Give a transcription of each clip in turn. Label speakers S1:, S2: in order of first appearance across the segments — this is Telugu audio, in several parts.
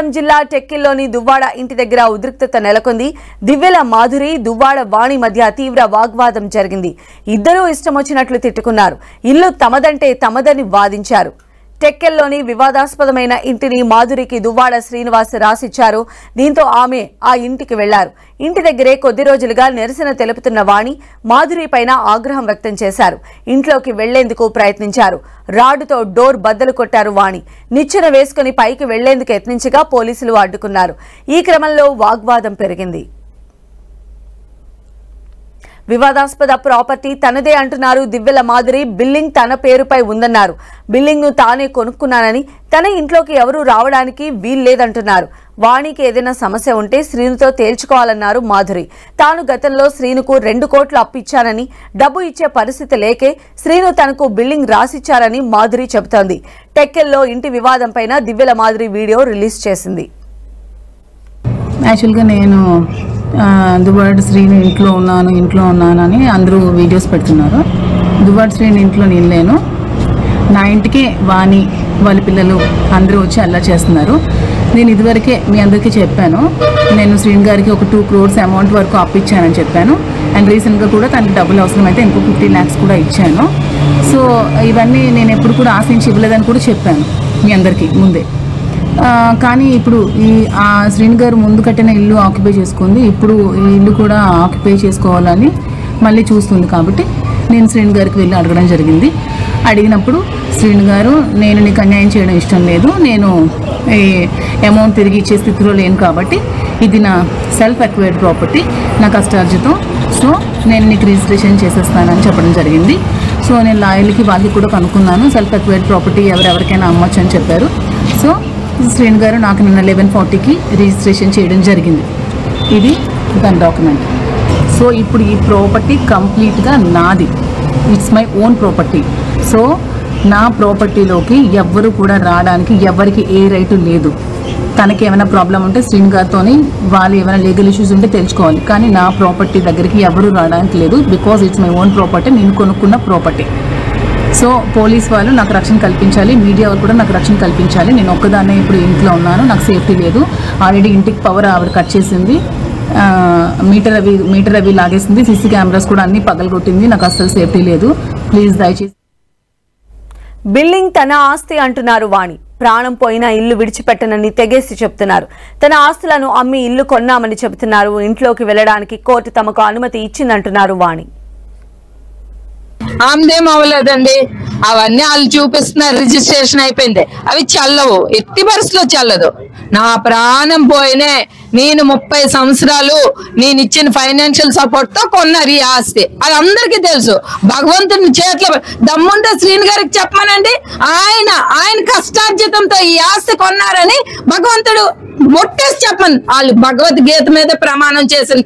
S1: శ్రీకాకుళం జిల్లా టెక్కిల్లోని దువ్వాడ ఇంటి దగ్గర ఉద్రిక్తత నెలకొంది. దివ్యల మాధురి, దువ్వాడ వాణి మధ్య తీవ్ర వాగ్వాదం జరిగింది. ఇద్దరూ ఇష్టమొచ్చినట్లు తిట్టుకున్నారు. ఇల్లు తమదంటే తమదని వాదించారు. టెక్కెల్లోని వివాదాస్పదమైన ఇంటిని మాధురికి దువ్వాడ శ్రీనివాస్ రాసిచ్చారు. దీంతో ఆమె ఆ ఇంటికి వెళ్లారు. ఇంటి దగ్గరే కొద్ది రోజులుగా నిరసన తెలుపుతున్న వాణి మాధురి పైన ఆగ్రహం వ్యక్తం చేశారు. ఇంట్లోకి వెళ్లేందుకు ప్రయత్నించారు. రాడ్డుతో డోర్ బద్దలు కొట్టారు వాణి. నిచ్చెన వేసుకుని పైకి వెళ్లేందుకు యత్నించగా పోలీసులు అడ్డుకున్నారు. ఈ క్రమంలో వాగ్వాదం పెరిగింది. వివాదాస్పద ప్రాపర్టీ తనదే అంటున్నారు దివ్యల మాధురి. బిల్డింగ్ తన పేరుపై ఉందన్నారు. బిల్డింగ్ ను తానే కొనుక్కున్నానని, తన ఇంట్లోకి ఎవరూ రావడానికి వీల్లేదంటున్నారు. వాణికి ఏదైనా సమస్య ఉంటే శ్రీనుతో తేల్చుకోవాలన్నారు మాధురి. తాను గతంలో శ్రీనుకు 2 కోట్లు అప్పిచ్చానని, డబ్బు ఇచ్చే పరిస్థితి లేకే శ్రీను తనకు బిల్డింగ్ రాసిచ్చారని మాధురి చెబుతోంది. టెక్కెల్లో ఇంటి వివాదంపైన దివ్యల మాధురి వీడియో రిలీజ్ చేసింది.
S2: యాక్చువల్గా నేను దువ్వాడ శ్రీని ఇంట్లో ఉన్నానని అందరూ వీడియోస్ పెడుతున్నారు. దువ్వాడ శ్రీని ఇంట్లో నేను లేను. నా ఇంటికే వాణి వాళ్ళ పిల్లలు అందరూ వచ్చి అలా చేస్తున్నారు. నేను ఇదివరకే మీ అందరికీ చెప్పాను, నేను శ్రీని గారికి ఒక 2 crores అమౌంట్ వరకు అప్పిచ్చానని చెప్పాను. అండ్ రీసెంట్గా కూడా తనకి డబ్బులు అవసరమైతే ఇంకో 50 lakhs కూడా ఇచ్చాను. సో ఇవన్నీ నేను ఎప్పుడు కూడా ఆశించి ఇవ్వలేదని కూడా చెప్పాను మీ అందరికీ ముందే. కానీ ఇప్పుడు ఆ శ్రీని గారు ముందు కట్టిన ఇల్లు ఆక్యుపై చేసుకుంది. ఇప్పుడు ఈ ఇల్లు కూడా ఆక్యుపై చేసుకోవాలని మళ్ళీ చూస్తుంది. కాబట్టి నేను శ్రీని గారికి వెళ్ళి అడగడం జరిగింది. అడిగినప్పుడు శ్రీని గారు, నేను నీకు అన్యాయం చేయడం ఇష్టం లేదు, నేను ఈ అమౌంట్ తిరిగి ఇచ్చే స్థితిలో లేను, కాబట్టి ఇది నా సెల్ఫ్ అక్వైర్డ్ ప్రాపర్టీ, నా కష్టార్జితం, సో నేను నీకు రిజిస్ట్రేషన్ చేసేస్తానని చెప్పడం జరిగింది. సో నేను లాయర్లకి వాళ్ళకి కూడా కనుక్కున్నాను, సెల్ఫ్ అక్వైర్డ్ ప్రాపర్టీ ఎవరెవరికైనా అమ్మొచ్చు అని చెప్పారు. సో శ్రీని గారు నాకు నిన్న 11:40కి రిజిస్ట్రేషన్ చేయడం జరిగింది. ఇది దాని డాక్యుమెంట్. సో ఇప్పుడు ఈ ప్రాపర్టీ కంప్లీట్గా నాది, it's my own property. So నా ప్రాపర్టీలోకి ఎవ్వరు కూడా రావడానికి ఎవరికి ఏ రైటు లేదు. తనకి ఏమైనా ప్రాబ్లం ఉంటే శ్రీని గారితోని వాళ్ళు ఏమైనా లీగల్ ఇష్యూస్ ఉంటే తెలుసుకోవాలి. కానీ నా ప్రాపర్టీ దగ్గరికి ఎవరు రావడానికి లేదు. Because it's my own property, నేను కొనుక్కున్న ప్రాపర్టీ. సో పోలీస్ వాళ్ళు నాకు రక్షణ కల్పించాలి, మీడియా వాళ్ళు కూడా నాకు రక్షణ కల్పించాలి. నేను ఒక్కదాన్నే ఇప్పుడు ఇంట్లో ఉన్నాను, నాకు సేఫ్టీ లేదు. ఆల్రెడీ ఇంటికి పవర్ ఆవిడ కట్ చేసింది, మీటర్ అవి లాగేసింది, సీసీ కెమెరాస్ కూడా అన్ని పగలగొట్టింది. నాకు అస్సలు సేఫ్టీ లేదు. ప్లీజ్ దయచేసి.
S1: బిల్డింగ్ తన ఆస్తి అంటున్నారు వాణి. ప్రాణం పోయినా ఇల్లు విడిచిపెట్టనని తెగేసి చెప్తున్నారు. తన ఆస్తులను అమ్మి ఇల్లు కొన్నామని చెబుతున్నారు. ఇంట్లోకి వెళ్లడానికి కోర్టు తమకు అనుమతి ఇచ్చిందంటున్నారు వాణి.
S3: ఆమెదేం అవ్వలేదండి, అవన్నీ వాళ్ళు చూపిస్తున్నారు. రిజిస్ట్రేషన్ అయిపోయింది, అవి చల్లవు, ఎట్టి పరిస్థితిలో చల్లదు. నా ప్రాణం పోయినే నేను 30 సంవత్సరాలు నేను ఇచ్చిన ఫైనాన్షియల్ సపోర్ట్ తో కొన్నారు ఈ ఆస్తి. అది అందరికీ తెలుసు. భగవంతుని చేతిలో దమ్ముంటే శ్రీని గారికి చెప్పమనండి, ఆయన కష్టార్జితంతో ఈ ఆస్తి కొన్నారని భగవంతుడు మొట్టేసి చెప్పను. వాళ్ళు భగవద్గీత మీద ప్రమాణం చేసిన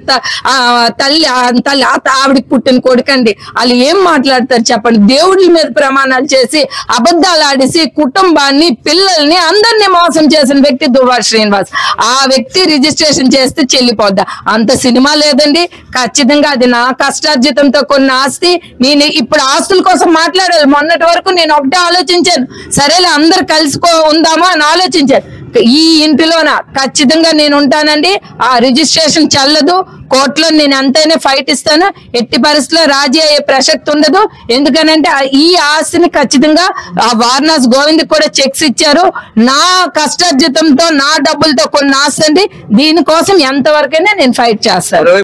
S3: తల్లి ఆవిడికి పుట్టిన కొడుకండి. వాళ్ళు ఏం మాట్లాడతారు చెప్పండి? దేవుడి మీద ప్రమాణాలు చేసి అబద్ధాలు ఆడిసి కుటుంబాన్ని, పిల్లల్ని, అందరినీ మోసం చేసిన వ్యక్తి దువ్వాడ శ్రీనివాస్. ఆ వ్యక్తి రిజిస్ట్రేషన్ చేస్తే చెల్లిపోద్దా? అంత సినిమా లేదండి. ఖచ్చితంగా అది నా కష్టార్జితంతో కొన్న ఆస్తి. నేను ఇప్పుడు ఆస్తుల కోసం మాట్లాడాలి. మొన్నటి వరకు నేను ఒకటే ఆలోచించాను, సరేలే అందరు కలిసికో ఉందామా అని ఆలోచించాను. ఈ ఇంటిలోన ఖచ్చితంగా నేను ఉంటానండి. ఆ రిజిస్ట్రేషన్ చల్లదు. కోర్టులో నేను అంతైనా ఫైట్ ఇస్తాను. ఎట్టి పరిస్థితుల్లో రాజీ అయ్యే ప్రసక్తి ఉండదు. ఎందుకనంటే ఈ ఆస్తిని ఖచ్చితంగా ఆ వారణాసి గోవింద్ కూడా చెక్స్ ఇచ్చారు. నా కష్టార్జితంతో, నా డబ్బులతో కొన్న ఆస్తి అండి. దీనికోసం ఎంతవరకైనా నేను ఫైట్ చేస్తాను.